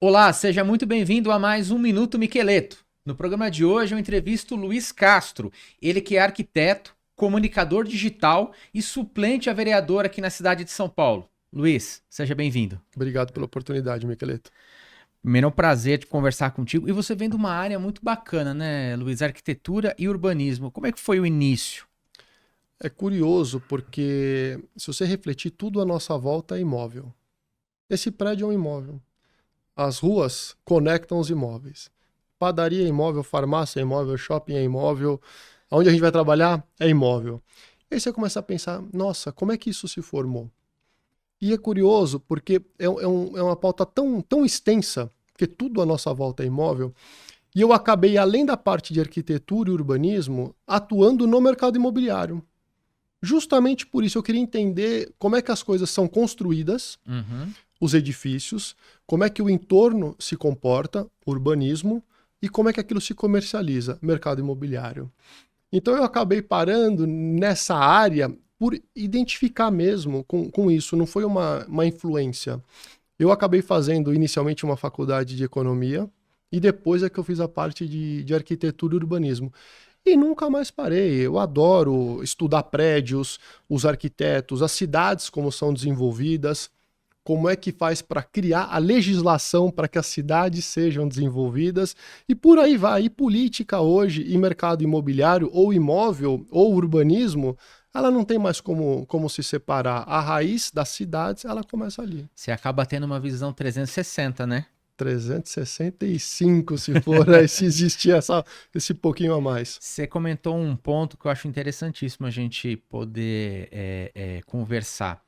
Olá, seja muito bem-vindo a mais um Minuto Miqueleto. No programa de hoje eu entrevisto Luiz Castro, ele que é arquiteto, comunicador digital e suplente a vereador aqui na cidade de São Paulo. Luiz, seja bem-vindo. Obrigado pela oportunidade, Miqueleto. Primeiro é um prazer de conversar contigo. E você vem de uma área muito bacana, né, Luiz? Arquitetura e urbanismo. Como é que foi o início? É curioso porque, se você refletir, tudo à nossa volta é imóvel. Esse prédio é um imóvel. As ruas conectam os imóveis. Padaria é imóvel, farmácia é imóvel, shopping é imóvel. Onde a gente vai trabalhar é imóvel. E aí você começa a pensar, nossa, como é que isso se formou? E é curioso porque é uma pauta tão extensa, porque tudo à nossa volta é imóvel. E eu acabei, além da parte de arquitetura e urbanismo, atuando no mercado imobiliário. Justamente por isso eu queria entender como é que as coisas são construídas, Uhum. os edifícios, como é que o entorno se comporta, urbanismo, e como é que aquilo se comercializa, mercado imobiliário. Então eu acabei parando nessa área por identificar mesmo com isso, não foi uma influência. Eu acabei fazendo inicialmente uma faculdade de economia e depois é que eu fiz a parte de arquitetura e urbanismo. E nunca mais parei. Eu adoro estudar prédios, os arquitetos, as cidades como são desenvolvidas, como é que faz para criar a legislação para que as cidades sejam desenvolvidas e por aí vai. E política hoje, e mercado imobiliário, ou imóvel, ou urbanismo, ela não tem mais como se separar. A raiz das cidades, ela começa ali. Você acaba tendo uma visão 360, né? 365, se for, se existir esse pouquinho a mais. Você comentou um ponto que eu acho interessantíssimo a gente poder conversar.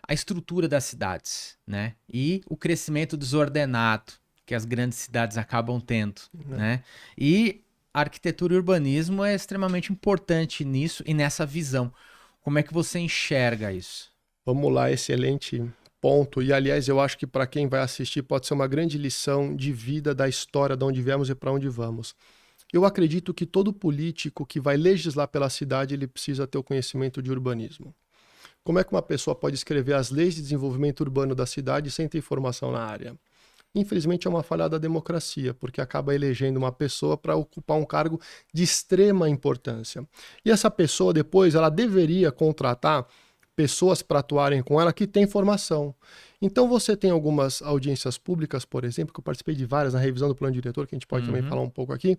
A estrutura das cidades, né? E o crescimento desordenado que as grandes cidades acabam tendo, Né? né? E a arquitetura e urbanismo é extremamente importante nisso e nessa visão. Como é que você enxerga isso? Vamos lá, excelente ponto. E aliás, eu acho que para quem vai assistir pode ser uma grande lição de vida da história de onde viemos e para onde vamos. Eu acredito que todo político que vai legislar pela cidade, ele precisa ter o conhecimento de urbanismo. Como é que uma pessoa pode escrever as leis de desenvolvimento urbano da cidade sem ter informação na área? Infelizmente é uma falha da democracia, porque acaba elegendo uma pessoa para ocupar um cargo de extrema importância. E essa pessoa depois, ela deveria contratar pessoas para atuarem com ela que têm formação. Então você tem algumas audiências públicas, por exemplo, que eu participei de várias na revisão do plano diretor, que a gente pode também Uhum. falar um pouco aqui.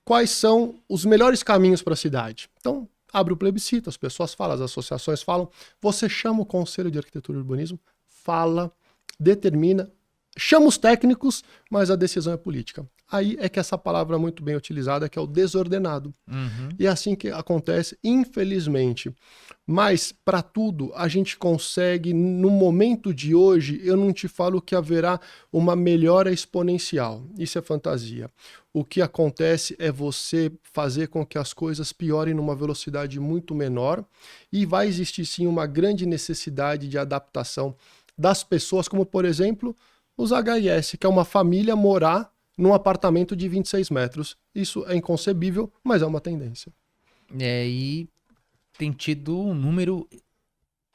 Quais são os melhores caminhos para a cidade? Então, abre o plebiscito, as pessoas falam, as associações falam, você chama o Conselho de Arquitetura e Urbanismo, fala, determina, chama os técnicos, mas a decisão é política. Aí é que essa palavra muito bem utilizada, que é o desordenado. Uhum. E é assim que acontece, infelizmente. Mas, para tudo, a gente consegue, no momento de hoje, eu não te falo que haverá uma melhora exponencial. Isso é fantasia. O que acontece é você fazer com que as coisas piorem numa velocidade muito menor e vai existir sim uma grande necessidade de adaptação das pessoas, como por exemplo os HIS, que é uma família morar num apartamento de 26 metros. Isso é inconcebível, mas é uma tendência. E tem tido um número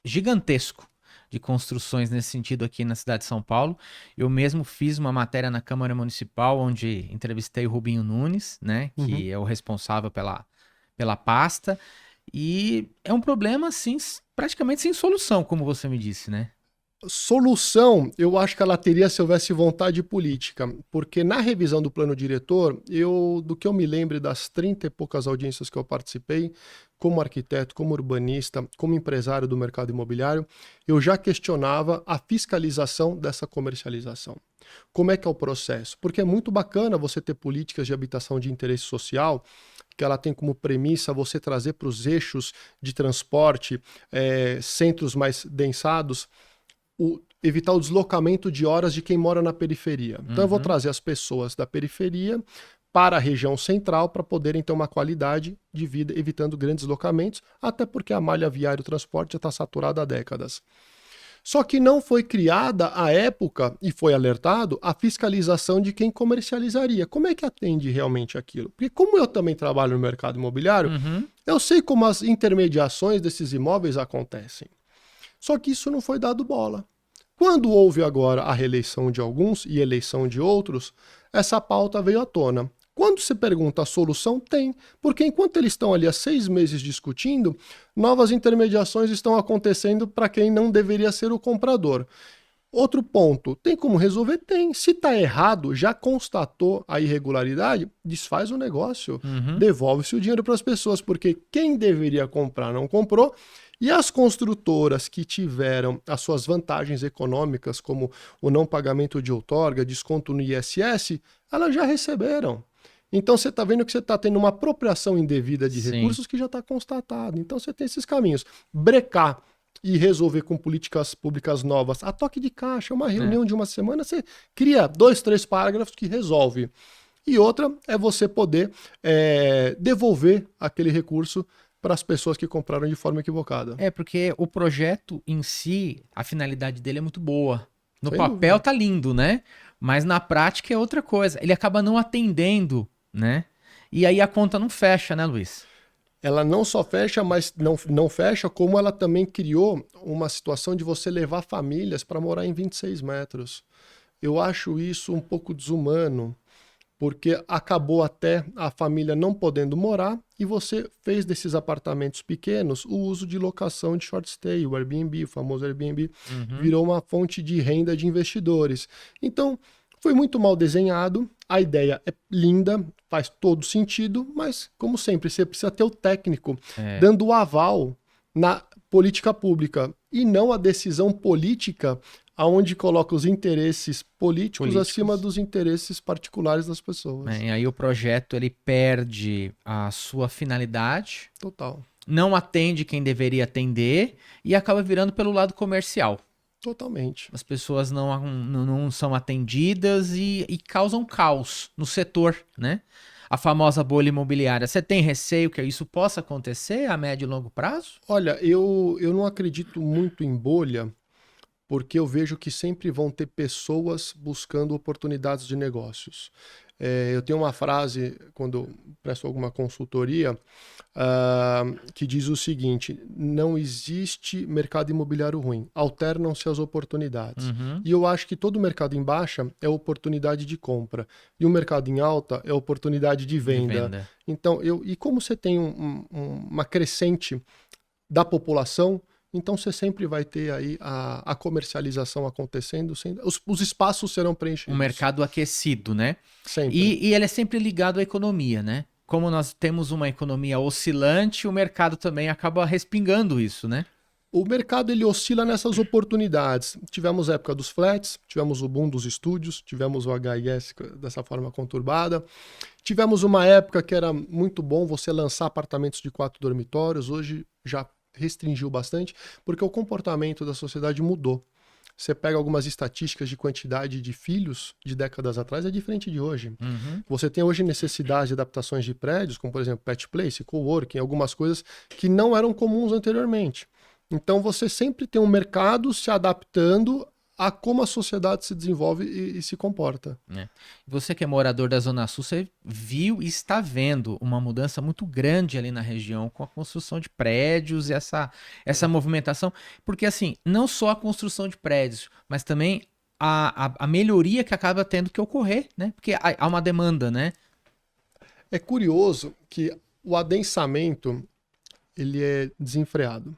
gigantesco de construções nesse sentido aqui na cidade de São Paulo. Eu mesmo fiz uma matéria na Câmara Municipal onde entrevistei o Rubinho Nunes, né, Uhum. que é o responsável pela pasta, e é um problema assim praticamente sem solução, como você me disse, né? Solução, eu acho que ela teria se houvesse vontade política, porque na revisão do plano diretor, do que eu me lembro das 30 e poucas audiências que eu participei, como arquiteto, como urbanista, como empresário do mercado imobiliário, eu já questionava a fiscalização dessa comercialização. Como é que é o processo? Porque é muito bacana você ter políticas de habitação de interesse social, que ela tem como premissa você trazer para os eixos de transporte, centros mais densados, evitar o deslocamento de horas de quem mora na periferia. Então eu vou Uhum. trazer as pessoas da periferia para a região central para poderem ter uma qualidade de vida, evitando grandes deslocamentos, até porque a malha viária e o transporte já está saturada há décadas. Só que não foi criada à época, e foi alertado, a fiscalização de quem comercializaria. Como é que atende realmente aquilo? Porque como eu também trabalho no mercado imobiliário, Uhum. eu sei como as intermediações desses imóveis acontecem. Só que isso não foi dado bola. Quando houve agora a reeleição de alguns e eleição de outros, essa pauta veio à tona. Quando se pergunta a solução, tem. Porque enquanto eles estão ali há 6 meses discutindo, novas intermediações estão acontecendo para quem não deveria ser o comprador. Outro ponto, tem como resolver? Tem. Se está errado, já constatou a irregularidade, desfaz o negócio, devolve-se o dinheiro para as pessoas, porque quem deveria comprar não comprou, e as construtoras que tiveram as suas vantagens econômicas, como o não pagamento de outorga, desconto no ISS, elas já receberam. Então você está vendo que você está tendo uma apropriação indevida de recursos que já está constatado. Então você tem esses caminhos. Brecar e resolver com políticas públicas novas, a toque de caixa, uma reunião de uma semana, você cria 2, 3 parágrafos que resolve. E outra é você poder devolver aquele recurso para as pessoas que compraram de forma equivocada. Porque o projeto em si, a finalidade dele é muito boa. No Sem papel dúvida. tá lindo, né? Mas na prática é outra coisa. Ele acaba não atendendo, né? E aí a conta não fecha, né, Luiz? Ela não só fecha, mas não fecha, como ela também criou uma situação de você levar famílias para morar em 26 metros. Eu acho isso um pouco desumano, porque acabou até a família não podendo morar e você fez desses apartamentos pequenos o uso de locação de short stay, o Airbnb, o famoso Airbnb, virou uma fonte de renda de investidores. Então, foi muito mal desenhado, a ideia é linda, faz todo sentido, mas, como sempre, você precisa ter o técnico dando o aval na política pública e não a decisão política aonde coloca os interesses políticos acima dos interesses particulares das pessoas. E aí o projeto ele perde a sua finalidade, Total. não atende quem deveria atender e acaba virando pelo lado comercial. Totalmente. As pessoas não são atendidas e causam caos no setor, né? A famosa bolha imobiliária. Você tem receio que isso possa acontecer a médio e longo prazo? Olha, eu não acredito muito em bolha, porque eu vejo que sempre vão ter pessoas buscando oportunidades de negócios. Eu tenho uma frase, quando eu presto alguma consultoria, que diz o seguinte: não existe mercado imobiliário ruim, alternam-se as oportunidades. E eu acho que todo mercado em baixa é oportunidade de compra, e o mercado em alta é oportunidade de venda. Então, e como você tem uma crescente da população, então você sempre vai ter aí a comercialização acontecendo, os espaços serão preenchidos. Um mercado aquecido, né? Sempre. E ele é sempre ligado à economia, né? Como nós temos uma economia oscilante, o mercado também acaba respingando isso, né? O mercado ele oscila nessas oportunidades. Tivemos a época dos flats, tivemos o boom dos estúdios, tivemos o HIS dessa forma conturbada. Tivemos uma época que era muito bom você lançar apartamentos de 4 dormitórios, hoje já restringiu bastante, porque o comportamento da sociedade mudou. Você pega algumas estatísticas de quantidade de filhos de décadas atrás, é diferente de hoje. Você tem hoje necessidade de adaptações de prédios, como por exemplo Pet Place, Coworking, algumas coisas que não eram comuns anteriormente. Então você sempre tem um mercado se adaptando a como a sociedade se desenvolve e se comporta. Você que é morador da Zona Sul, você viu e está vendo uma mudança muito grande ali na região com a construção de prédios e essa movimentação. Porque assim, não só a construção de prédios, mas também a melhoria que acaba tendo que ocorrer, né? Porque há uma demanda, né? É curioso que o adensamento ele é desenfreado.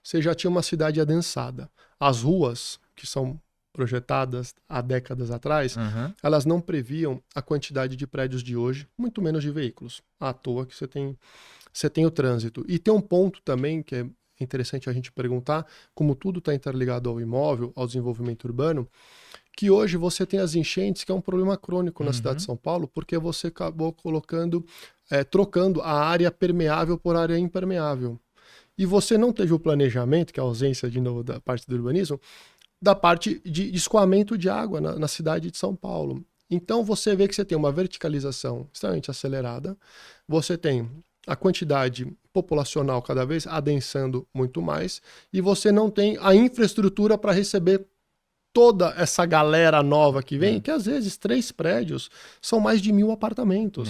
Você já tinha uma cidade adensada. As ruas, que são projetadas há décadas atrás, elas não previam a quantidade de prédios de hoje, muito menos de veículos. À toa que você tem o trânsito. E tem um ponto também que é interessante a gente perguntar, como tudo está interligado ao imóvel, ao desenvolvimento urbano, que hoje você tem as enchentes, que é um problema crônico na cidade de São Paulo, porque você acabou trocando a área permeável por área impermeável. E você não teve o planejamento, que é a ausência de novo da parte do urbanismo, da parte de escoamento de água na cidade de São Paulo. Então você vê que você tem uma verticalização extremamente acelerada, você tem a quantidade populacional cada vez adensando muito mais, e você não tem a infraestrutura para receber toda essa galera nova que vem, que às vezes 3 prédios são mais de 1.000 apartamentos.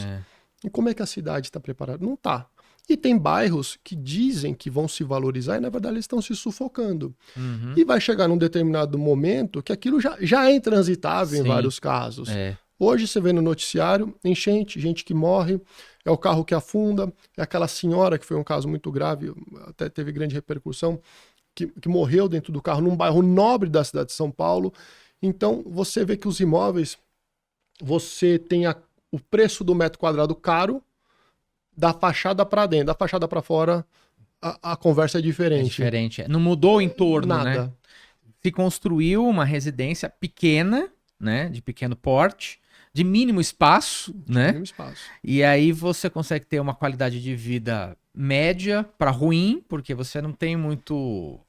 E como é que a cidade está preparada? Não está. E tem bairros que dizem que vão se valorizar e, na verdade, eles estão se sufocando. Uhum. E vai chegar num determinado momento que aquilo já é intransitável em Sim. vários casos. É. Hoje você vê no noticiário enchente, gente que morre, é o carro que afunda, é aquela senhora que foi um caso muito grave, até teve grande repercussão, que morreu dentro do carro num bairro nobre da cidade de São Paulo. Então você vê que os imóveis, você tem o preço do metro quadrado caro, da fachada para dentro, da fachada para fora, a conversa é É diferente. diferente. Não mudou o entorno, Nada. né? Se construiu uma residência pequena, né? De pequeno porte, de mínimo espaço, né? Mínimo espaço. E aí você consegue ter uma qualidade de vida média para ruim, porque você não tem muito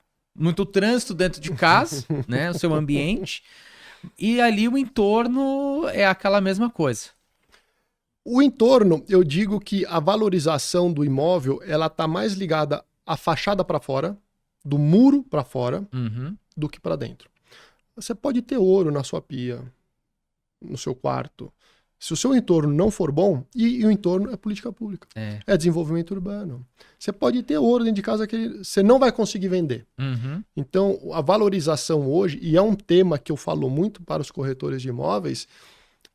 trânsito dentro de casa, né? O seu ambiente. E ali o entorno é aquela mesma coisa. O entorno, eu digo que a valorização do imóvel, ela está mais ligada à fachada para fora, do muro para fora, Uhum. do que para dentro. Você pode ter ouro na sua pia, no seu quarto. Se o seu entorno não for bom, e o entorno é política pública, é desenvolvimento urbano. Você pode ter ouro dentro de casa que você não vai conseguir vender. Uhum. Então, a valorização hoje, e é um tema que eu falo muito para os corretores de imóveis,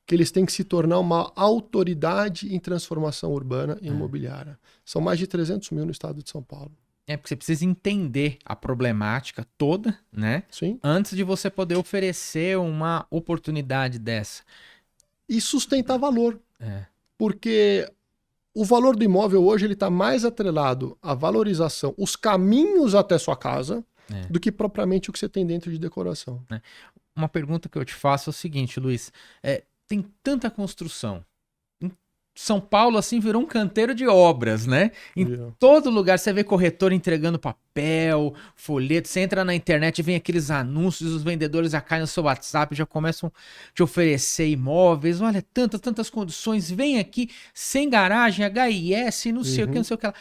que eles têm que se tornar uma autoridade em transformação urbana e imobiliária. São mais de 300 mil no estado de São Paulo. É porque você precisa entender a problemática toda, né? Sim. Antes de você poder oferecer uma oportunidade dessa. E sustentar valor. É. Porque o valor do imóvel hoje ele está mais atrelado à valorização, os caminhos até sua casa, do que propriamente o que você tem dentro de decoração. Uma pergunta que eu te faço é o seguinte, Luiz. Tem tanta construção. Em São Paulo, assim, virou um canteiro de obras, né? Em todo lugar você vê corretor entregando papel, folheto. Você entra na internet e vem aqueles anúncios, os vendedores já caem no seu WhatsApp, já começam a te oferecer imóveis. Olha, tantas condições. Vem aqui sem garagem, HIS, não sei o que, não sei o que lá.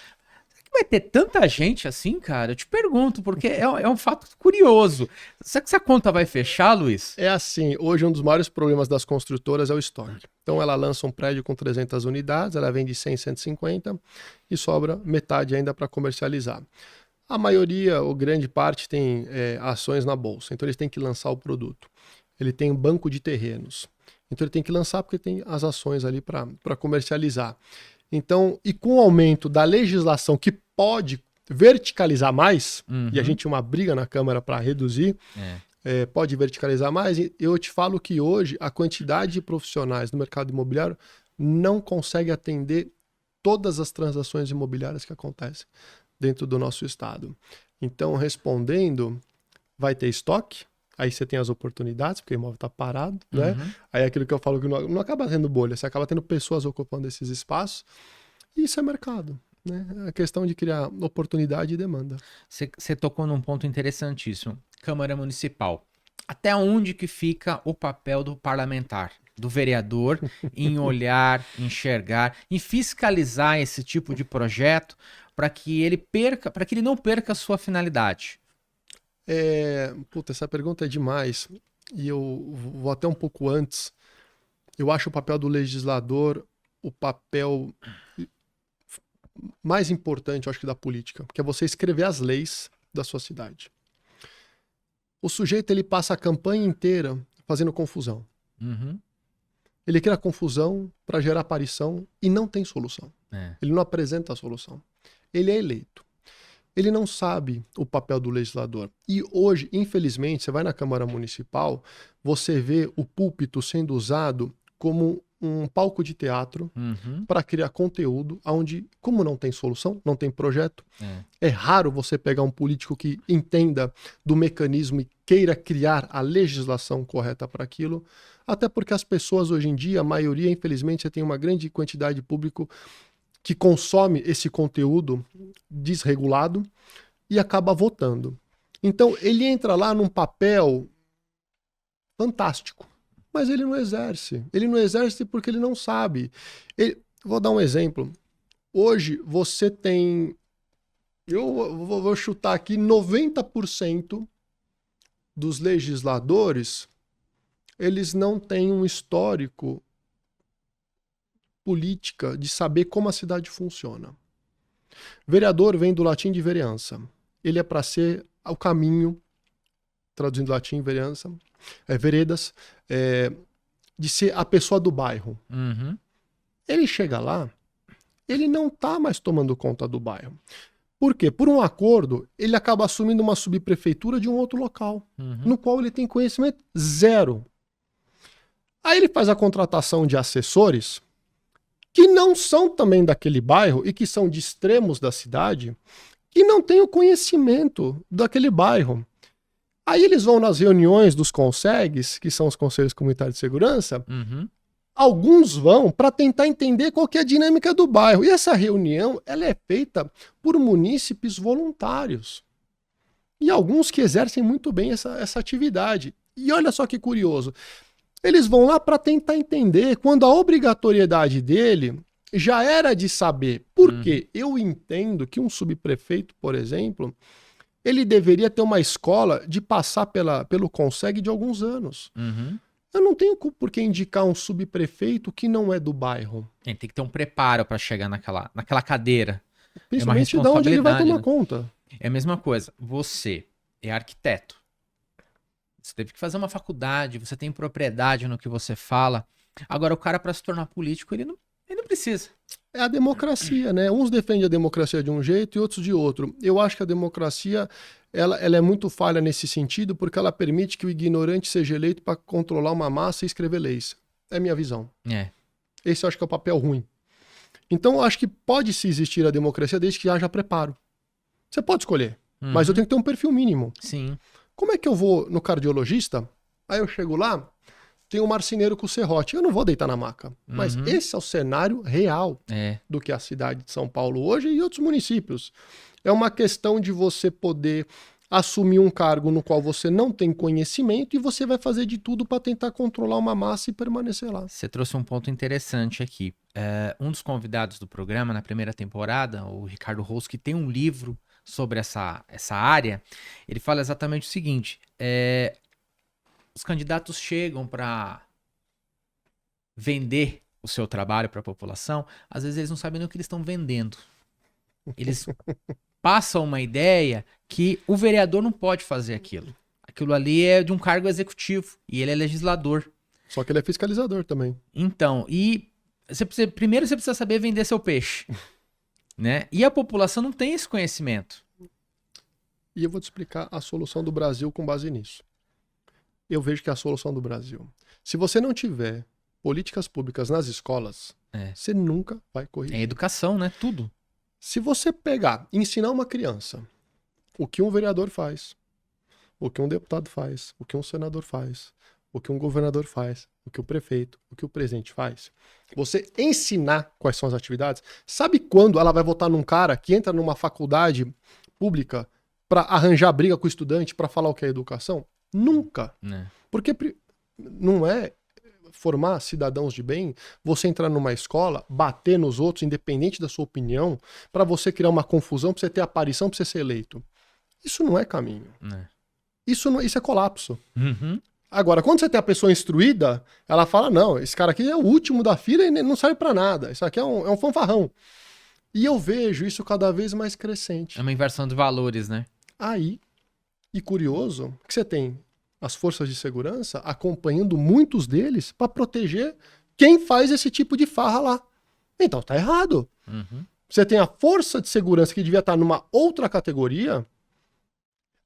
Vai ter tanta gente assim, cara? Eu te pergunto, porque é um fato curioso. Será que essa conta vai fechar, Luiz? É assim, hoje um dos maiores problemas das construtoras é o estoque. Então ela lança um prédio com 300 unidades, ela vende 100, 150 e sobra metade ainda para comercializar. A maioria, ou grande parte, tem ações na bolsa, então eles têm que lançar o produto. Ele tem um banco de terrenos, então ele tem que lançar porque tem as ações ali para comercializar. Então, e com o aumento da legislação que pode verticalizar mais, e a gente tinha uma briga na Câmara para reduzir, pode verticalizar mais, eu te falo que hoje a quantidade de profissionais no mercado imobiliário não consegue atender todas as transações imobiliárias que acontecem dentro do nosso estado. Então, respondendo, vai ter estoque, aí você tem as oportunidades, porque o imóvel está parado, né? Aí é aquilo que eu falo que não acaba tendo bolha, você acaba tendo pessoas ocupando esses espaços, e isso é mercado, né? É a questão de criar oportunidade e demanda. Você tocou num ponto interessantíssimo. Câmara Municipal. Até onde que fica o papel do parlamentar, do vereador, em olhar, enxergar, em fiscalizar esse tipo de projeto para que ele não perca a sua finalidade? Essa pergunta é demais. E eu vou até um pouco antes. Eu acho o papel do legislador o papel mais importante, eu acho que da política, que é você escrever as leis da sua cidade. O sujeito, ele passa a campanha inteira fazendo confusão. Ele cria confusão para gerar aparição e não tem solução. Ele não apresenta a solução. Ele é eleito. Ele não sabe o papel do legislador. E hoje, infelizmente, você vai na Câmara Municipal, você vê o púlpito sendo usado como um palco de teatro para criar conteúdo, onde, como não tem solução, não tem projeto, é raro você pegar um político que entenda do mecanismo e queira criar a legislação correta para aquilo, até porque as pessoas hoje em dia, a maioria, infelizmente, você tem uma grande quantidade de público que consome esse conteúdo desregulado e acaba votando. Então, ele entra lá num papel fantástico, mas ele não exerce. Ele não exerce porque ele não sabe. Vou dar um exemplo. Hoje, você tem... Eu vou chutar aqui, 90% dos legisladores, eles não têm um histórico política de saber como a cidade funciona. Vereador vem do latim de vereança. Ele é para ser o caminho, traduzindo do latim, vereança, veredas, de ser a pessoa do bairro. Uhum. Ele chega lá, ele não está mais tomando conta do bairro. Por quê? Por um acordo, ele acaba assumindo uma subprefeitura de um outro local, no qual ele tem conhecimento zero. Aí ele faz a contratação de assessores que não são também daquele bairro e que são de extremos da cidade, que não têm o conhecimento daquele bairro. Aí eles vão nas reuniões dos CONSEGs, que são os Conselhos Comunitários de Segurança, alguns vão para tentar entender qual que é a dinâmica do bairro. E essa reunião ela é feita por munícipes voluntários. E alguns que exercem muito bem essa atividade. E olha só que curioso. Eles vão lá para tentar entender quando a obrigatoriedade dele já era de saber. Porque eu entendo que um subprefeito, por exemplo, ele deveria ter uma escola de passar pelo CONSEG de alguns anos. Eu não tenho por que indicar um subprefeito que não é do bairro. Tem que ter um preparo para chegar naquela cadeira. Principalmente de onde ele vai tomar conta. É a mesma coisa. Você é arquiteto. Você teve que fazer uma faculdade, você tem propriedade no que você fala. Agora, o cara, para se tornar político, ele não precisa. É a democracia, né? Uns defendem a democracia de um jeito e outros de outro. Eu acho que a democracia ela é muito falha nesse sentido porque ela permite que o ignorante seja eleito para controlar uma massa e escrever leis. É minha visão. Esse eu acho que é o papel ruim. Então, eu acho que pode-se existir a democracia desde que haja preparo. Você pode escolher, mas eu tenho que ter um perfil mínimo. Sim. Como é que eu vou no cardiologista? Aí eu chego lá, tem um marceneiro com serrote. Eu não vou deitar na maca. Mas esse é o cenário real do que é a cidade de São Paulo hoje e outros municípios. É uma questão de você poder assumir um cargo no qual você não tem conhecimento e você vai fazer de tudo para tentar controlar uma massa e permanecer lá. Você trouxe um ponto interessante aqui. Um dos convidados do programa na primeira temporada, o Ricardo Rous, que tem um livro sobre essa área, ele fala exatamente o seguinte: os candidatos chegam para vender o seu trabalho para a população, às vezes eles não sabem nem o que eles estão vendendo. Eles passam uma ideia que o vereador não pode fazer aquilo. Aquilo ali é de um cargo executivo e ele é legislador. Só que ele é fiscalizador também. Então, primeiro você precisa saber vender seu peixe. Né? E a população não tem esse conhecimento. E eu vou te explicar a solução do Brasil com base nisso. Eu vejo que é a solução do Brasil. Se você não tiver políticas públicas nas escolas, você nunca vai corrigir. É educação, né? Tudo. Se você pegar e ensinar uma criança o que um vereador faz, o que um deputado faz, o que um senador faz, o que um governador faz, o que o prefeito, o que o presidente faz, você ensinar quais são as atividades, sabe quando ela vai votar num cara que entra numa faculdade pública para arranjar briga com o estudante para falar o que é educação? Nunca. Porque não é formar cidadãos de bem você entrar numa escola, bater nos outros, independente da sua opinião, para você criar uma confusão, para você ter aparição, para você ser eleito. Isso não é caminho. Isso é colapso. Agora, quando você tem a pessoa instruída, ela fala, não, esse cara aqui é o último da fila e não serve pra nada. Isso aqui é um fanfarrão. E eu vejo isso cada vez mais crescente. É uma inversão de valores, né? Aí, e curioso, que você tem as forças de segurança acompanhando muitos deles para proteger quem faz esse tipo de farra lá. Então, tá errado. Você tem a força de segurança que devia estar numa outra categoria,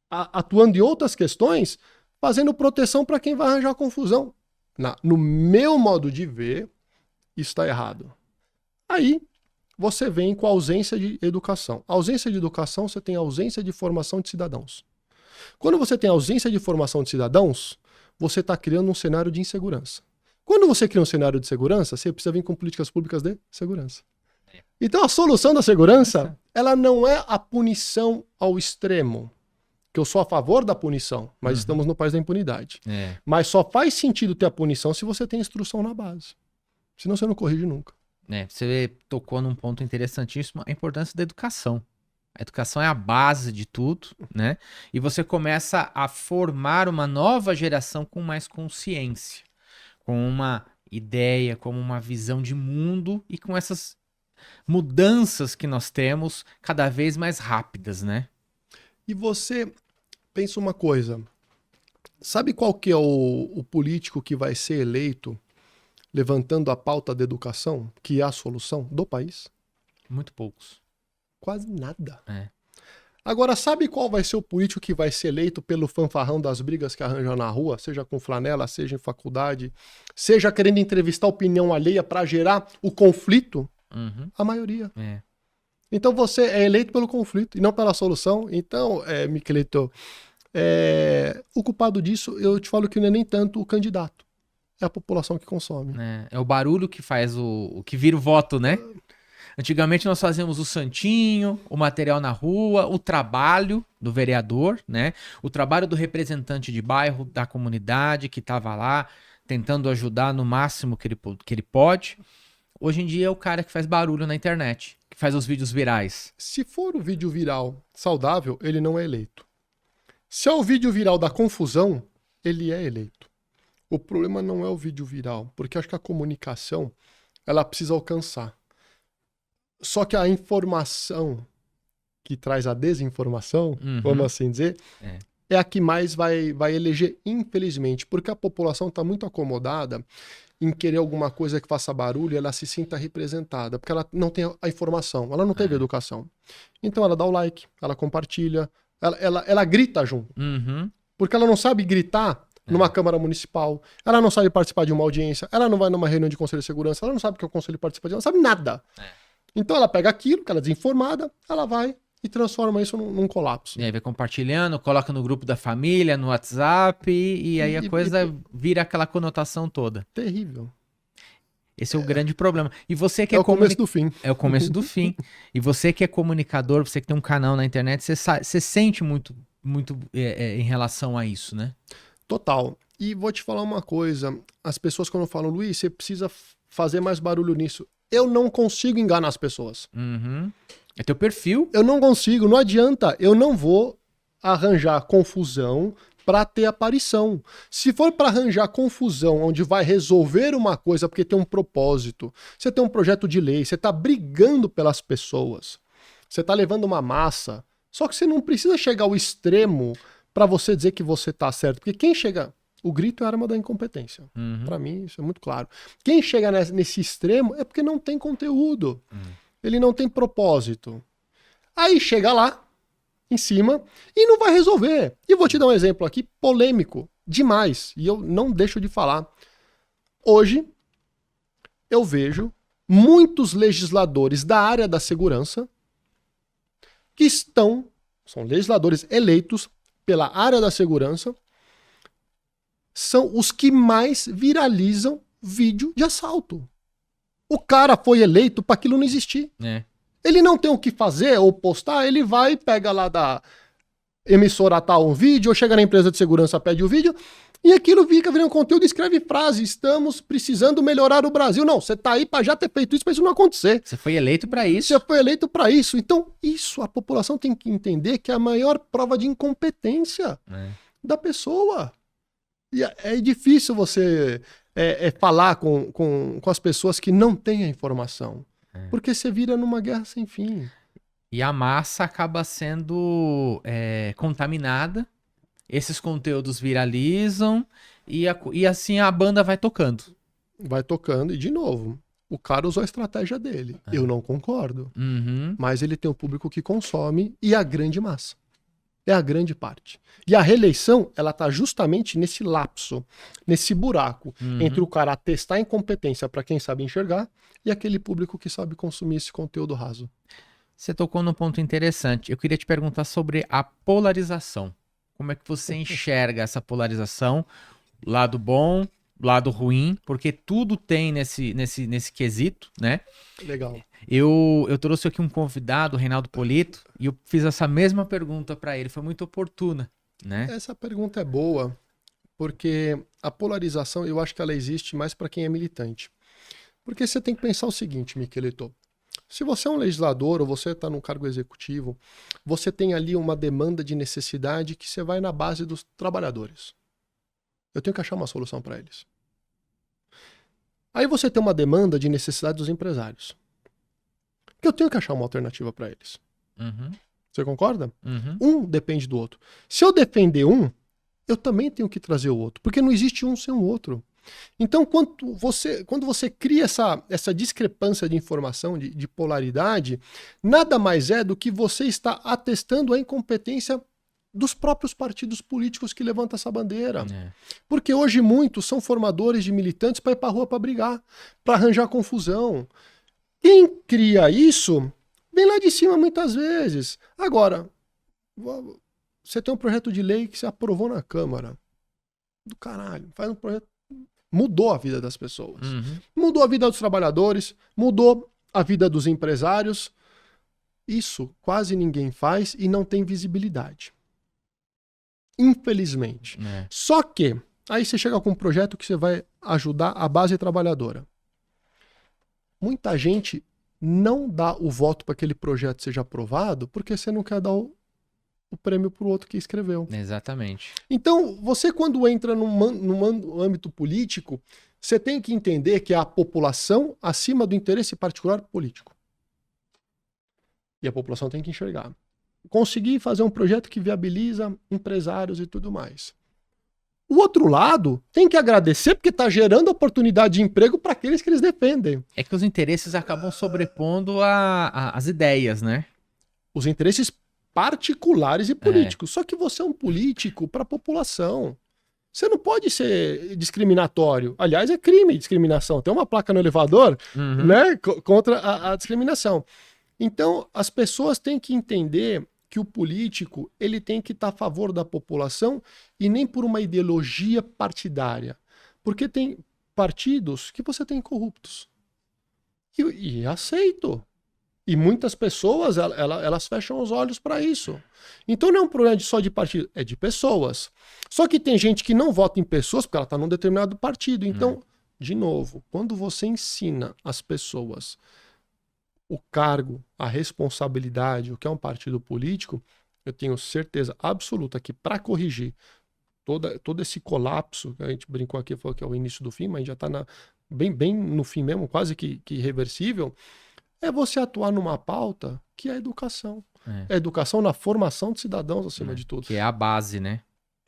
atuando em outras questões, fazendo proteção para quem vai arranjar confusão. No meu modo de ver, isso está errado. Aí, você vem com a ausência de educação. A ausência de educação, você tem a ausência de formação de cidadãos. Quando você tem ausência de formação de cidadãos, você está criando um cenário de insegurança. Quando você cria um cenário de segurança, você precisa vir com políticas públicas de segurança. Então, a solução da segurança, ela não é a punição ao extremo. Que eu sou a favor da punição, mas estamos no país da impunidade. Mas só faz sentido ter a punição se você tem instrução na base. Senão você não corrige nunca. Você tocou num ponto interessantíssimo, a importância da educação. A educação é a base de tudo, né? E você começa a formar uma nova geração com mais consciência, com uma ideia, com uma visão de mundo e com essas mudanças que nós temos cada vez mais rápidas, né? E você pensa uma coisa, sabe qual que é o político que vai ser eleito levantando a pauta da educação, que é a solução do país? Muito poucos. Quase nada. É. Agora, sabe qual vai ser o político que vai ser eleito pelo fanfarrão das brigas que arranja na rua, seja com flanela, seja em faculdade, seja querendo entrevistar a opinião alheia para gerar o conflito? Uhum. A maioria. É. Então você é eleito pelo conflito e não pela solução. Então, Miquelito, o culpado disso, eu te falo que não é nem tanto o candidato, é a população que consome. É o barulho que faz o que vira o voto, né? Antigamente nós fazíamos o santinho, o material na rua, o trabalho do vereador, né? O trabalho do representante de bairro, da comunidade que estava lá tentando ajudar no máximo que ele pode. Hoje em dia é o cara que faz barulho na internet, que faz os vídeos virais. Se for o vídeo viral saudável, ele não é eleito. Se é o vídeo viral da confusão, ele é eleito. O problema não é o vídeo viral, porque acho que a comunicação, ela precisa alcançar. Só que a informação que traz a desinformação, vamos assim dizer, é a que mais vai eleger, infelizmente, porque a população está muito acomodada em querer alguma coisa que faça barulho e ela se sinta representada, porque ela não tem a informação, ela não teve educação. Então ela dá o like, ela compartilha, ela grita junto. Porque ela não sabe gritar numa Câmara Municipal, ela não sabe participar de uma audiência, ela não vai numa reunião de Conselho de Segurança, ela não sabe o que é o Conselho participa, ela não sabe nada. Então ela pega aquilo, que ela é desinformada, ela vai e transforma isso num colapso. E aí vai compartilhando, coloca no grupo da família, no WhatsApp, e aí a coisa vira aquela conotação toda. Terrível. Esse é o grande problema. E você que é o começo do fim. É o começo do fim. E você que é comunicador, você que tem um canal na internet, você sente muito em relação a isso, né? Total. E vou te falar uma coisa. As pessoas quando falam, Luiz, você precisa fazer mais barulho nisso. Eu não consigo enganar as pessoas. É teu perfil. Eu não consigo, não adianta. Eu não vou arranjar confusão para ter aparição. Se for para arranjar confusão onde vai resolver uma coisa porque tem um propósito, você tem um projeto de lei, você está brigando pelas pessoas, você está levando uma massa, só que você não precisa chegar ao extremo para você dizer que você está certo. Porque quem chega... O grito é a arma da incompetência. Para mim, isso é muito claro. Quem chega nesse extremo é porque não tem conteúdo. Ele não tem propósito. Aí chega lá, em cima, e não vai resolver. E vou te dar um exemplo aqui polêmico demais. E eu não deixo de falar. Hoje, eu vejo muitos legisladores da área da segurança que são legisladores eleitos pela área da segurança, são os que mais viralizam vídeo de assalto. O cara foi eleito para aquilo não existir. Ele não tem o que fazer ou postar, ele vai, pega lá da emissora tal um vídeo, ou chega na empresa de segurança, pede o vídeo, e aquilo fica virando conteúdo e escreve frase, estamos precisando melhorar o Brasil. Não, você tá aí para já ter feito isso, para isso não acontecer. Você foi eleito para isso. Você foi eleito para isso. Então, isso, a população tem que entender que é a maior prova de incompetência da pessoa. E é difícil você falar com as pessoas que não têm a informação. Porque você vira numa guerra sem fim. E a massa acaba sendo contaminada, esses conteúdos viralizam e assim a banda vai tocando. Vai tocando e, de novo, o cara usou a estratégia dele. Eu não concordo. Mas ele tem o público que consome e a grande massa. É a grande parte. E a reeleição, ela tá justamente nesse lapso, nesse buraco, entre o cara atestar a incompetência para quem sabe enxergar e aquele público que sabe consumir esse conteúdo raso. Você tocou num ponto interessante. Eu queria te perguntar sobre a polarização. Como é que você enxerga essa polarização? Lado bom, lado ruim, porque tudo tem nesse quesito, né? Legal. Eu trouxe aqui um convidado, o Reinaldo Polito, e eu fiz essa mesma pergunta para ele. Foi muito oportuna, né? Essa pergunta é boa, porque a polarização, eu acho que ela existe mais para quem é militante. Porque você tem que pensar o seguinte, Miquelito. Se você é um legislador ou você está num cargo executivo, você tem ali uma demanda de necessidade que você vai na base dos trabalhadores. Eu tenho que achar uma solução para eles. Aí você tem uma demanda de necessidade dos empresários. Porque eu tenho que achar uma alternativa para eles. Uhum. Você concorda? Uhum. Um depende do outro. Se eu defender um, eu também tenho que trazer o outro, porque não existe um sem o outro. Então, quando você cria essa discrepância de informação, de polaridade, nada mais é do que você está atestando a incompetência dos próprios partidos políticos que levantam essa bandeira. É. Porque hoje muitos são formadores de militantes para ir para a rua para brigar, para arranjar confusão. Quem cria isso vem lá de cima muitas vezes. Agora, você tem um projeto de lei que você aprovou na Câmara. Do caralho. Faz um projeto. Mudou a vida das pessoas. Uhum. Mudou a vida dos trabalhadores. Mudou a vida dos empresários. Isso quase ninguém faz e não tem visibilidade. Infelizmente. É. Só que, aí você chega com um projeto que você vai ajudar a base trabalhadora. Muita gente não dá o voto para aquele projeto seja aprovado porque você não quer dar o prêmio para o outro que escreveu. Exatamente. Então, você quando entra num âmbito político, você tem que entender que é a população acima do interesse particular político. E a população tem que enxergar. Conseguir fazer um projeto que viabiliza empresários e tudo mais. O outro lado tem que agradecer porque está gerando oportunidade de emprego para aqueles que eles defendem. É que os interesses acabam sobrepondo as ideias, né? Os interesses particulares e políticos. Só que você é um político para a população. Você não pode ser discriminatório. Aliás, é crime discriminação. Tem uma placa no elevador, né, contra a discriminação. Então, as pessoas têm que entender que o político ele tem que estar a favor da população e nem por uma ideologia partidária. Porque tem partidos que você tem corruptos. E aceito. E muitas pessoas, elas fecham os olhos para isso. Então não é um problema só de partido, é de pessoas. Só que tem gente que não vota em pessoas porque ela está num determinado partido. Então, de novo, quando você ensina as pessoas o cargo, a responsabilidade, o que é um partido político, eu tenho certeza absoluta que para corrigir todo esse colapso, a gente brincou aqui, falou que é o início do fim, mas já está bem no fim mesmo, quase que irreversível, é você atuar numa pauta que é a educação. É a educação na formação de cidadãos, acima de tudo. Que é a base, né?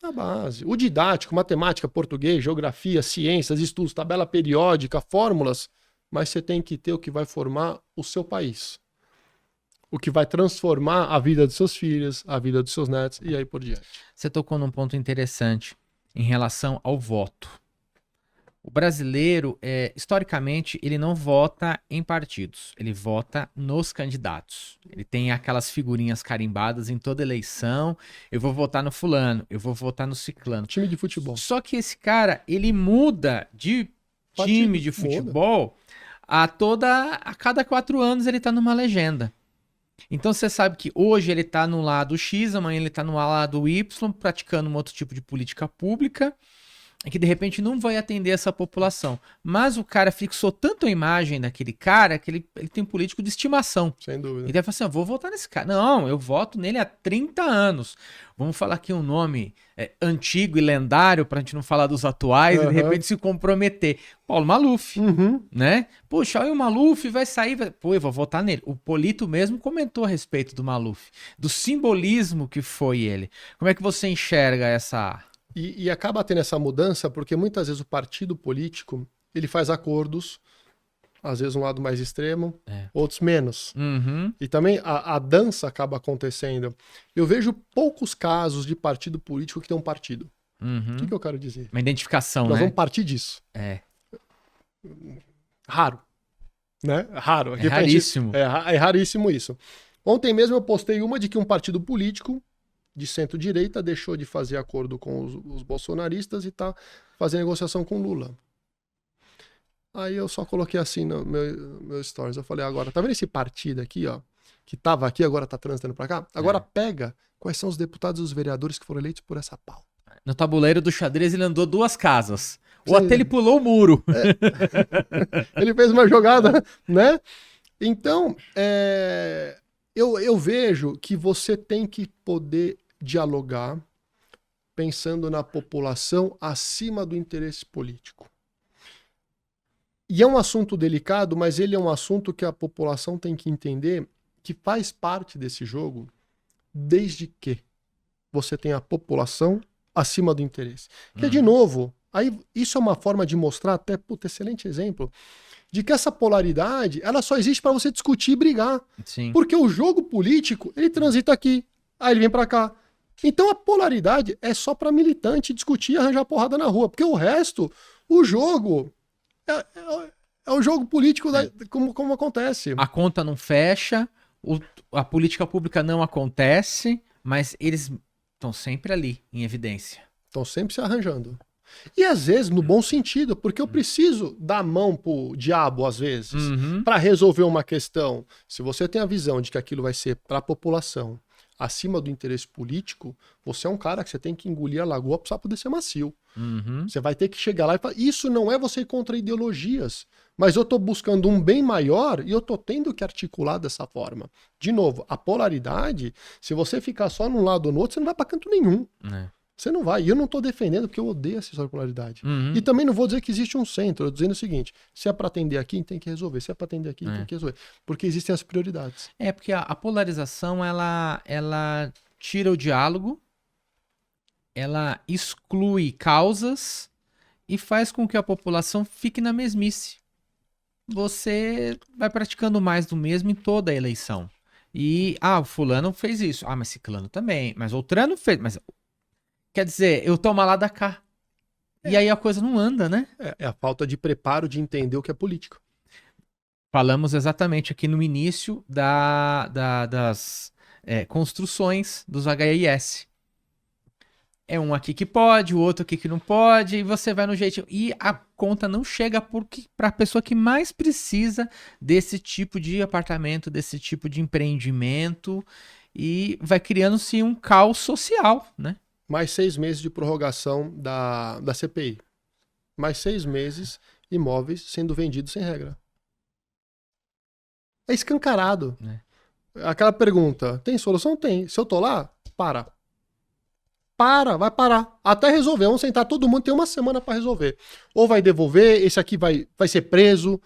A base. O didático, matemática, português, geografia, ciências, estudos, tabela periódica, fórmulas, mas você tem que ter o que vai formar o seu país. O que vai transformar a vida dos seus filhos, a vida dos seus netos e aí por diante. Você tocou num ponto interessante em relação ao voto. O brasileiro, historicamente, ele não vota em partidos, ele vota nos candidatos. Ele tem aquelas figurinhas carimbadas em toda eleição, eu vou votar no fulano, eu vou votar no ciclano. Time de futebol. Só que esse cara, ele muda de time de futebol a cada 4 anos ele tá numa legenda. Então você sabe que hoje ele tá no lado X, amanhã ele tá no lado Y, praticando um outro tipo de política pública, que de repente não vai atender essa população. Mas o cara fixou tanto a imagem daquele cara que ele tem um político de estimação. Sem dúvida. Então ele fala assim, eu vou votar nesse cara. Não, eu voto nele há 30 anos. Vamos falar aqui um nome antigo e lendário, pra gente não falar dos atuais, e de repente se comprometer. Paulo Maluf, né? Poxa, aí o Maluf vai sair, pô, eu vou votar nele. O Polito mesmo comentou a respeito do Maluf, do simbolismo que foi ele. Como é que você enxerga essa... E acaba tendo essa mudança porque muitas vezes o partido político ele faz acordos, às vezes um lado mais extremo, outros menos. E também a dança acaba acontecendo. Eu vejo poucos casos de partido político que tem um partido. O que eu quero dizer? Uma identificação, Nós né? vamos partir disso. Raro. Né? Raro. É raríssimo. É raríssimo isso. Ontem mesmo eu postei uma de que um partido político de centro-direita deixou de fazer acordo com os bolsonaristas e tá fazendo negociação com Lula. Aí eu só coloquei assim no meu stories. Eu falei, agora, tá vendo esse partido aqui, ó? Que tava aqui, agora tá transitando pra cá? Agora pega quais são os deputados e os vereadores que foram eleitos por essa pauta. No tabuleiro do xadrez ele andou 2 casas. Ou até ele pulou o muro. Ele fez uma jogada, né? Então, eu vejo que você tem que poder dialogar pensando na população acima do interesse político. E é um assunto delicado, mas ele é um assunto que a população tem que entender que faz parte desse jogo, desde que você tem a população acima do interesse. Que, de novo, aí isso é uma forma de mostrar, até, puta, excelente exemplo, de que essa polaridade, ela só existe para você discutir e brigar. Sim. Porque o jogo político, ele transita aqui, aí ele vem para cá. Então a polaridade é só para militante discutir e arranjar porrada na rua. Porque o resto, o jogo, é o jogo político como acontece. A conta não fecha, a política pública não acontece, mas eles estão sempre ali, em evidência. Estão sempre se arranjando. E às vezes no bom sentido, porque eu preciso dar a mão pro diabo às vezes, para resolver uma questão. Se você tem a visão de que aquilo vai ser para a população acima do interesse político, você é um cara que você tem que engolir a lagoa para poder ser macio. Você vai ter que chegar lá e falar, isso não é você ir contra ideologias, mas eu estou buscando um bem maior e eu estou tendo que articular dessa forma. De novo, a polaridade, se você ficar só num lado ou no outro, você não vai para canto nenhum. Você não vai. E eu não estou defendendo porque eu odeio essa história de polaridade. E também não vou dizer que existe um centro. Eu estou dizendo o seguinte, se é para atender aqui, tem que resolver. Se é para atender aqui, tem que resolver. Porque existem as prioridades. É, porque a polarização, ela tira o diálogo, ela exclui causas e faz com que a população fique na mesmice. Você vai praticando mais do mesmo em toda a eleição. E, o fulano fez isso. Mas ciclano também. Mas outrano fez. Mas quer dizer, eu tomo lá da cá. E aí a coisa não anda, né? É a falta de preparo de entender o que é política. Falamos exatamente aqui no início das construções dos HIS. É um aqui que pode, o outro aqui que não pode, e você vai no jeitinho. E a conta não chega para a pessoa que mais precisa desse tipo de apartamento, desse tipo de empreendimento, e vai criando-se um caos social, né? Mais 6 meses de prorrogação da CPI. Mais 6 meses imóveis sendo vendidos sem regra. É escancarado. Aquela pergunta, tem solução? Tem. Se eu tô lá, vai parar. Até resolver. Vamos sentar todo mundo, tem uma semana para resolver. Ou vai devolver, esse aqui vai ser preso,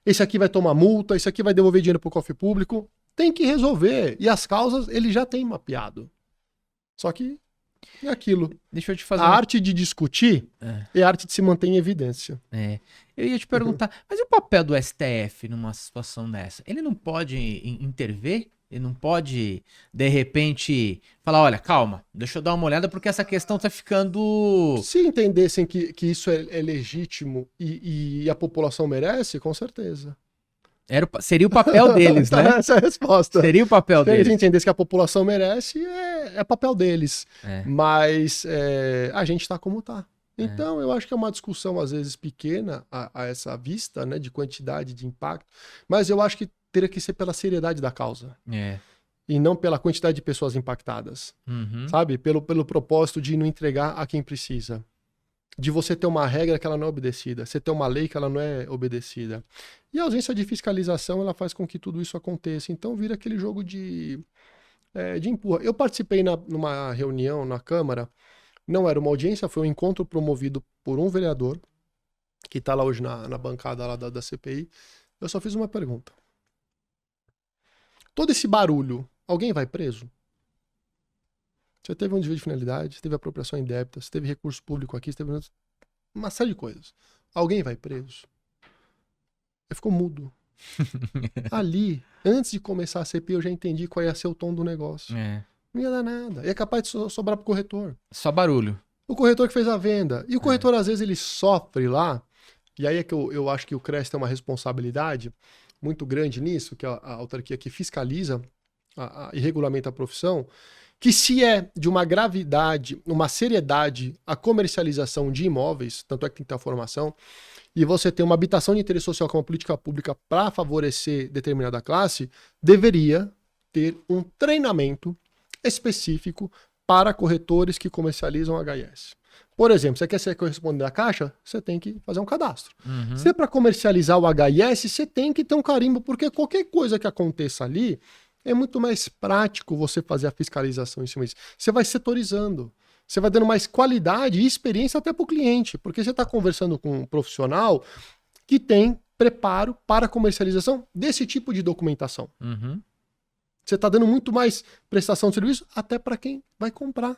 esse aqui vai tomar multa, esse aqui vai devolver dinheiro pro cofre público. Tem que resolver. E as causas, ele já tem mapeado. Só que é aquilo. Deixa eu te fazer a arte de discutir é a arte de se manter em evidência. Eu ia te perguntar, mas e o papel do STF numa situação dessa? Ele não pode intervir? Ele não pode, de repente, falar, olha, calma, deixa eu dar uma olhada porque essa questão tá ficando... Se entendessem que isso é legítimo e a população merece, com certeza. Seria o papel deles, né? Essa é a resposta. Seria o papel deles. Se eles entendessem que a população merece, é papel deles. Mas a gente tá como tá. Então, eu acho que é uma discussão, às vezes, pequena a essa vista, né, de quantidade, de impacto. Mas eu acho que teria que ser pela seriedade da causa. E não pela quantidade de pessoas impactadas. Sabe? Pelo propósito de não entregar a quem precisa. De você ter uma regra que ela não é obedecida. Você ter uma lei que ela não é obedecida. E a ausência de fiscalização, ela faz com que tudo isso aconteça. Então, vira aquele jogo de empurra. Eu participei numa reunião na Câmara. Não era uma audiência, foi um encontro promovido por um vereador, que está lá hoje na bancada lá da CPI. Eu só fiz uma pergunta. Todo esse barulho, alguém vai preso? Você teve um desvio de finalidade, você teve apropriação indébita, você teve recurso público aqui, você teve uma série de coisas. Alguém vai preso? Ele ficou mudo. Ali, antes de começar a CPI, eu já entendi qual ia ser o tom do negócio. Não ia dar nada. E é capaz de sobrar pro corretor. Só barulho. O corretor que fez a venda. E o corretor, às vezes, ele sofre lá. E aí é que eu acho que o CRES tem uma responsabilidade muito grande nisso, que é a autarquia que fiscaliza e regulamenta a profissão, que se é de uma gravidade, uma seriedade, a comercialização de imóveis, tanto é que tem que ter a formação, e você tem uma habitação de interesse social como uma política pública para favorecer determinada classe, deveria ter um treinamento específico para corretores que comercializam HIS. Por exemplo, você quer ser correspondente da Caixa? Você tem que fazer um cadastro. Se é para comercializar o HIS, você tem que ter um carimbo, porque qualquer coisa que aconteça ali, é muito mais prático você fazer a fiscalização em cima disso. Você vai setorizando. Você vai dando mais qualidade e experiência até para o cliente, porque você está conversando com um profissional que tem preparo para a comercialização desse tipo de documentação. Uhum. Você está dando muito mais prestação de serviço até para quem vai comprar.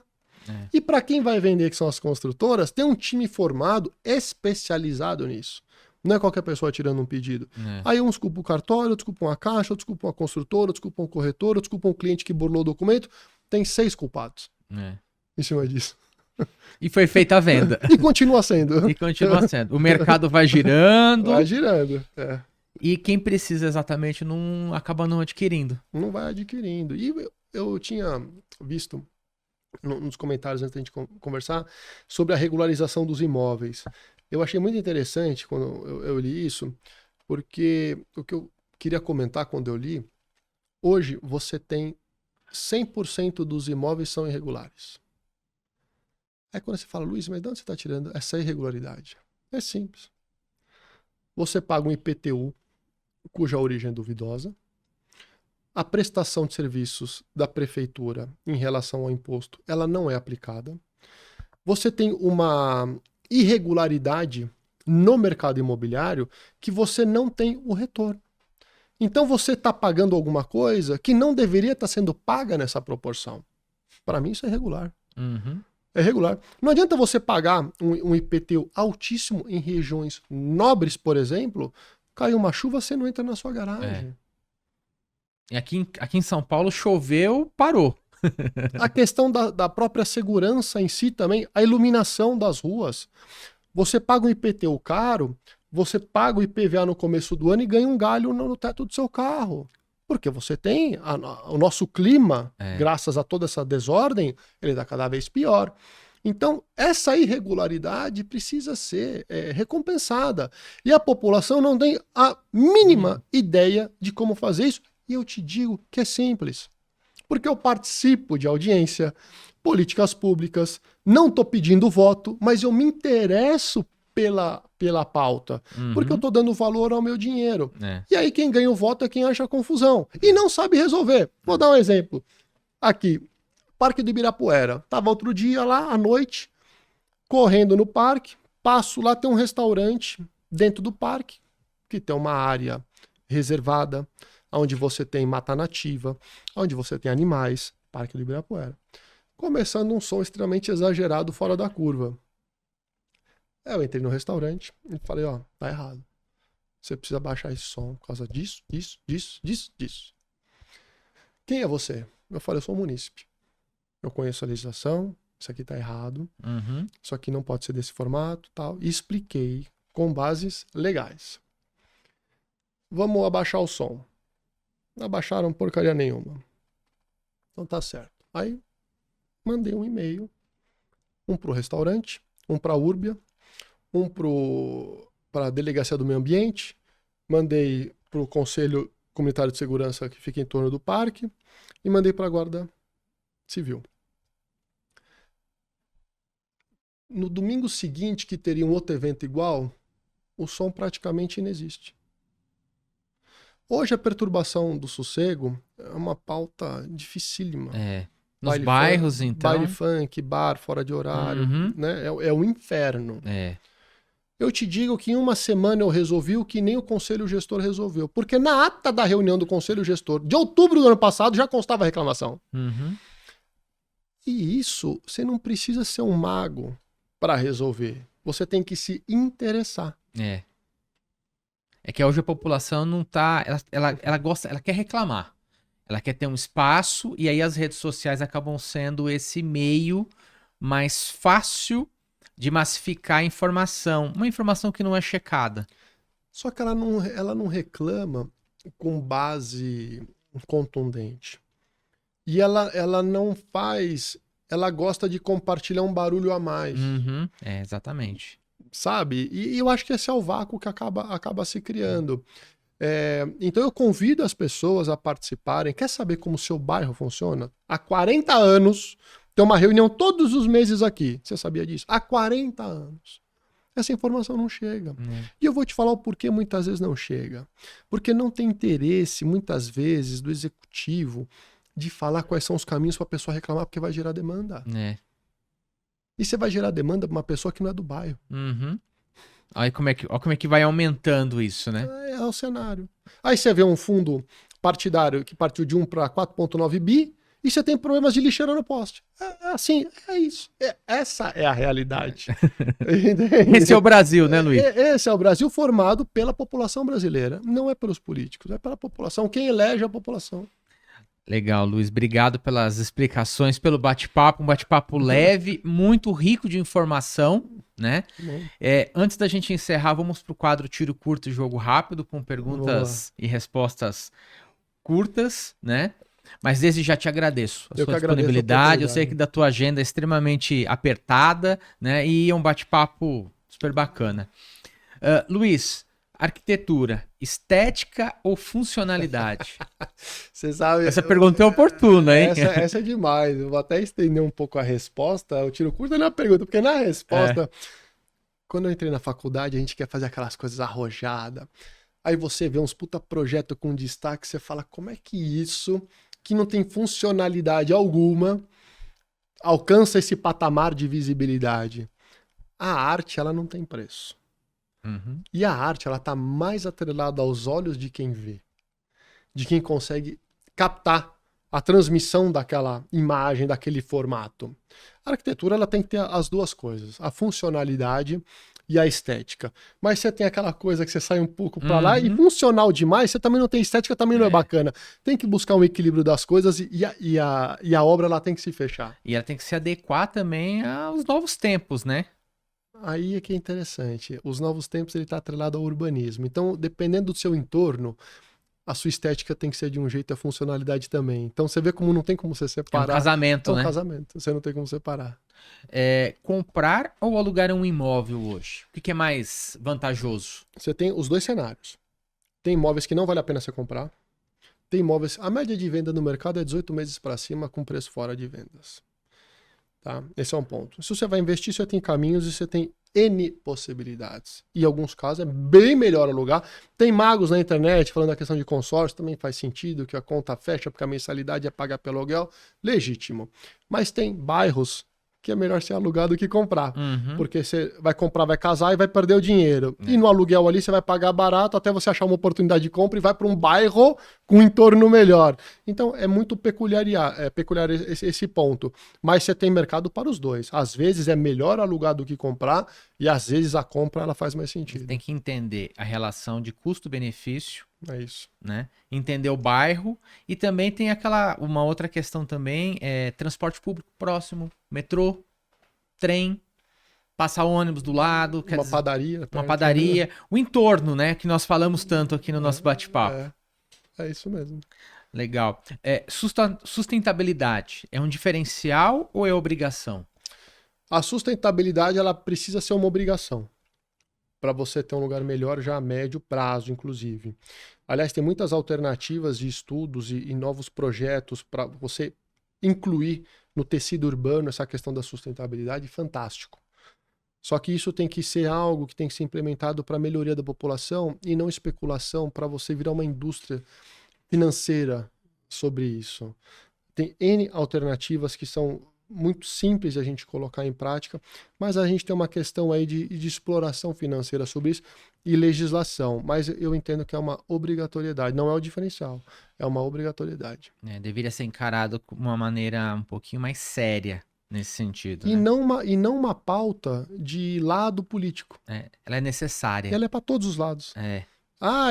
E para quem vai vender, que são as construtoras, tem um time formado, especializado nisso. Não é qualquer pessoa tirando um pedido. Aí uns culpam o cartório, outros culpam a caixa, outros culpam a construtora, outros culpam o corretor, outros culpam o cliente que burlou o documento. Tem 6 culpados em cima disso. E foi feita a venda. E continua sendo. E continua sendo. O mercado vai girando. Vai girando. E quem precisa exatamente não acaba não adquirindo. Não vai adquirindo. E eu tinha visto nos comentários antes da gente conversar sobre a regularização dos imóveis. Eu achei muito interessante quando eu li isso, porque o que eu queria comentar quando eu li, hoje você tem 100% dos imóveis são irregulares. Aí quando você fala, Luiz, mas de onde você está tirando essa irregularidade? É simples. Você paga um IPTU, cuja origem é duvidosa. A prestação de serviços da prefeitura em relação ao imposto, ela não é aplicada. Você tem uma irregularidade no mercado imobiliário que você não tem o retorno. Então você está pagando alguma coisa que não deveria estar sendo paga nessa proporção. Para mim isso é irregular. É regular. Não adianta você pagar um IPTU altíssimo em regiões nobres, por exemplo, caiu uma chuva, você não entra na sua garagem. E aqui em São Paulo choveu, parou. A questão da própria segurança em si também, a iluminação das ruas. Você paga um IPTU caro, você paga o IPVA no começo do ano e ganha um galho no teto do seu carro. Porque você tem o nosso clima, graças a toda essa desordem, ele está cada vez pior. Então, essa irregularidade precisa ser recompensada. E a população não tem a mínima ideia de como fazer isso. E eu te digo que é simples. Porque eu participo de audiência, políticas públicas, não estou pedindo voto, mas eu me interesso pela pauta. Porque eu estou dando valor ao meu dinheiro. E aí quem ganha o voto é quem acha confusão. E não sabe resolver. Vou dar um exemplo. Aqui, Parque do Ibirapuera. Estava outro dia lá, à noite, correndo no parque. Passo lá, tem um restaurante dentro do parque, que tem uma área reservada, onde você tem mata nativa, onde você tem animais. Parque do Ibirapuera. Começando um som extremamente exagerado, fora da curva. Eu entrei no restaurante e falei, ó, tá errado. Você precisa baixar esse som por causa disso, disso. Quem é você? Eu falei, eu sou um munícipe. Eu conheço a legislação, isso aqui tá errado, isso aqui não pode ser desse formato, tal. E expliquei com bases legais. Vamos abaixar o som. Não abaixaram porcaria nenhuma. Então tá certo. Aí mandei um e-mail, um pro restaurante, um pra Urbia, um para a Delegacia do Meio Ambiente, mandei para o Conselho Comunitário de Segurança que fica em torno do parque e mandei para a Guarda Civil. No domingo seguinte, que teria um outro evento igual, o som praticamente inexiste. Hoje a perturbação do sossego é uma pauta dificílima. Nos bairros, então. Baile funk, bar fora de horário, né? É um inferno. Eu te digo que em uma semana eu resolvi o que nem o Conselho Gestor resolveu. Porque na ata da reunião do Conselho Gestor de outubro do ano passado já constava a reclamação. E isso, você não precisa ser um mago para resolver. Você tem que se interessar. É que hoje a população não tá... Ela gosta, ela quer reclamar. Ela quer ter um espaço e aí as redes sociais acabam sendo esse meio mais fácil de massificar a informação. Uma informação que não é checada. Só que ela não reclama com base contundente. E ela não faz... Ela gosta de compartilhar um barulho a mais. Exatamente. Sabe? E eu acho que esse é o vácuo que acaba se criando. Então eu convido as pessoas a participarem. Quer saber como o seu bairro funciona? Há 40 anos... Tem uma reunião todos os meses aqui. Você sabia disso? Há 40 anos. Essa informação não chega. E eu vou te falar o porquê muitas vezes não chega. Porque não tem interesse, muitas vezes, do executivo de falar quais são os caminhos para a pessoa reclamar, porque vai gerar demanda. E você vai gerar demanda para uma pessoa que não é do bairro. Olha como é que vai aumentando isso, né? É o cenário. Aí você vê um fundo partidário que partiu de 1 para 4,9 bi e você tem problemas de lixeira no poste. Assim, é isso. Essa é a realidade. Esse é o Brasil, né, Luiz? Esse é o Brasil formado pela população brasileira. Não é pelos políticos, é pela população. Quem elege a população. Legal, Luiz. Obrigado pelas explicações, pelo bate-papo. Um bate-papo leve, muito rico de informação, né? Antes da gente encerrar, vamos para o quadro Tiro Curto e Jogo Rápido, com perguntas e respostas curtas, né? Mas desde já te agradeço a sua disponibilidade. Eu sei que da tua agenda é extremamente apertada, né? E é um bate-papo super bacana. Luiz, arquitetura, estética ou funcionalidade? Você sabe, essa pergunta é oportuna, hein? Essa é demais. Eu vou até estender um pouco a resposta. O tiro curto não é uma pergunta, porque na resposta, quando eu entrei na faculdade, a gente quer fazer aquelas coisas arrojadas. Aí você vê uns puta projeto com destaque, você fala, como é que isso, que não tem funcionalidade alguma, alcança esse patamar de visibilidade? A arte, ela não tem preço. Uhum. E a arte, ela tá mais atrelada aos olhos de quem vê, de quem consegue captar a transmissão daquela imagem, daquele formato. A arquitetura, ela tem que ter as duas coisas, a funcionalidade e a estética. Mas você tem aquela coisa que você sai um pouco para lá e funcional demais, você também não tem estética, também não é bacana. Tem que buscar um equilíbrio das coisas e a obra, ela tem que se fechar. E ela tem que se adequar também aos novos tempos, né? Aí é que é interessante. Os novos tempos, ele está atrelado ao urbanismo. Então, dependendo do seu entorno, a sua estética tem que ser de um jeito e a funcionalidade também. Então, você vê como não tem como você separar. É um casamento, né? É um casamento. Você não tem como separar. Comprar ou alugar um imóvel hoje? O que é mais vantajoso? Você tem os dois cenários. Tem imóveis que não vale a pena você comprar. Tem imóveis... A média de venda no mercado é 18 meses para cima com preço fora de vendas. Tá? Esse é um ponto. Se você vai investir, você tem caminhos e você tem N possibilidades. E em alguns casos é bem melhor alugar. Tem magos na internet falando da questão de consórcio, também faz sentido, que a conta fecha porque a mensalidade é paga pelo aluguel. Legítimo. Mas tem bairros que é melhor ser alugado do que comprar. Porque você vai comprar, vai casar e vai perder o dinheiro. E no aluguel ali você vai pagar barato até você achar uma oportunidade de compra e vai para um bairro com um entorno melhor. Então é muito peculiar esse ponto. Mas você tem mercado para os dois. Às vezes é melhor alugar do que comprar e às vezes a compra ela faz mais sentido. Você tem que entender a relação de custo-benefício. É isso. Né? Entender o bairro e também tem uma outra questão também, transporte público próximo, metrô, trem, passar ônibus do lado, uma padaria, o entorno, né, que nós falamos tanto aqui no nosso bate-papo. É isso mesmo. Legal. Sustentabilidade é um diferencial ou é obrigação? A sustentabilidade, ela precisa ser uma obrigação para você ter um lugar melhor já a médio prazo, inclusive. Aliás, tem muitas alternativas de estudos e novos projetos para você incluir no tecido urbano essa questão da sustentabilidade, fantástico. Só que isso tem que ser algo que tem que ser implementado para a melhoria da população e não especulação para você virar uma indústria financeira sobre isso. Tem N alternativas que são muito simples de a gente colocar em prática, mas a gente tem uma questão aí de exploração financeira sobre isso e legislação, mas eu entendo que é uma obrigatoriedade, não é o diferencial, é uma obrigatoriedade. Deveria ser encarado de uma maneira um pouquinho mais séria nesse sentido. E, né? não uma pauta de lado político. Ela é necessária. Ela é para todos os lados.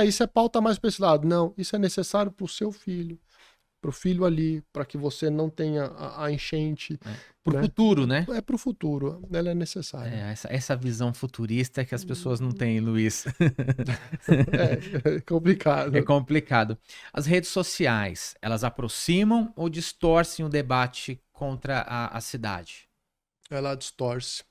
Isso é pauta mais para esse lado. Não, isso é necessário para o seu filho. Para o filho ali, para que você não tenha a enchente. Para o futuro, né? É para o futuro, ela é necessária. Essa visão futurista que as pessoas não têm, Luiz. É complicado. É complicado. As redes sociais, elas aproximam ou distorcem o debate contra a cidade? Ela distorce.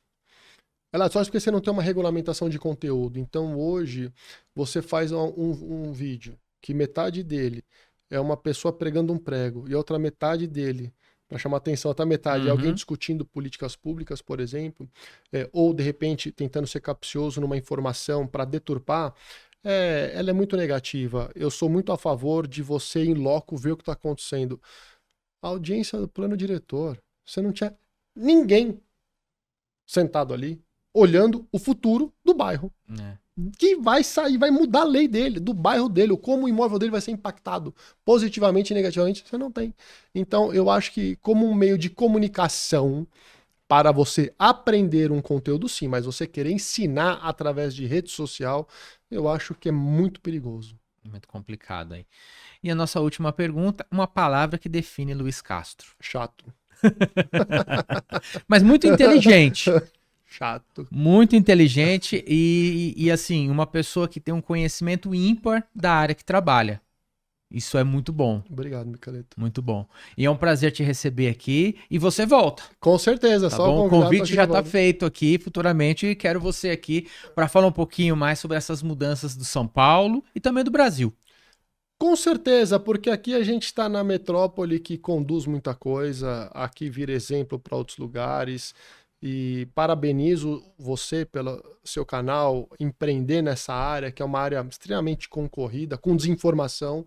Ela distorce porque você não tem uma regulamentação de conteúdo. Então hoje você faz um vídeo que metade dele é uma pessoa pregando um prego e a outra metade dele, para chamar atenção, outra metade é alguém discutindo políticas públicas, por exemplo, ou de repente tentando ser capcioso numa informação para deturpar, ela é muito negativa. Eu sou muito a favor de você em loco ver o que está acontecendo. A audiência do plano diretor, você não tinha ninguém sentado ali, olhando o futuro do bairro. É. Que vai sair, vai mudar a lei dele, do bairro dele, como o imóvel dele vai ser impactado positivamente e negativamente, você não tem. Então, eu acho que como um meio de comunicação para você aprender um conteúdo, sim, mas você querer ensinar através de rede social, eu acho que é muito perigoso. Muito complicado aí. E a nossa última pergunta, uma palavra que define Luiz Castro. Chato. Mas muito inteligente. Chato. Muito inteligente e, assim, uma pessoa que tem um conhecimento ímpar da área que trabalha. Isso é muito bom, Obrigado, Micareto. muito bom. E é um prazer te receber aqui e você volta, Com certeza, tá só bom? O convidar, tô convite aqui já de está volta. feito aqui futuramente e quero você aqui para falar um pouquinho mais sobre essas mudanças do São Paulo e também do Brasil. Com certeza, porque aqui a gente está na metrópole que conduz muita coisa, aqui vira exemplo para outros lugares. E parabenizo você pelo seu canal, empreender nessa área, que é uma área extremamente concorrida, com desinformação.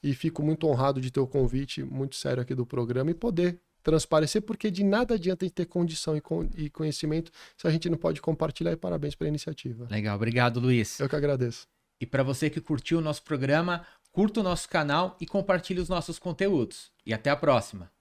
E fico muito honrado de ter o convite muito sério aqui do programa e poder transparecer, porque de nada adianta a gente ter condição e conhecimento se a gente não pode compartilhar. E parabéns pela iniciativa. Legal, obrigado, Luiz. Eu que agradeço. E para você que curtiu o nosso programa, curta o nosso canal e compartilhe os nossos conteúdos. E até a próxima.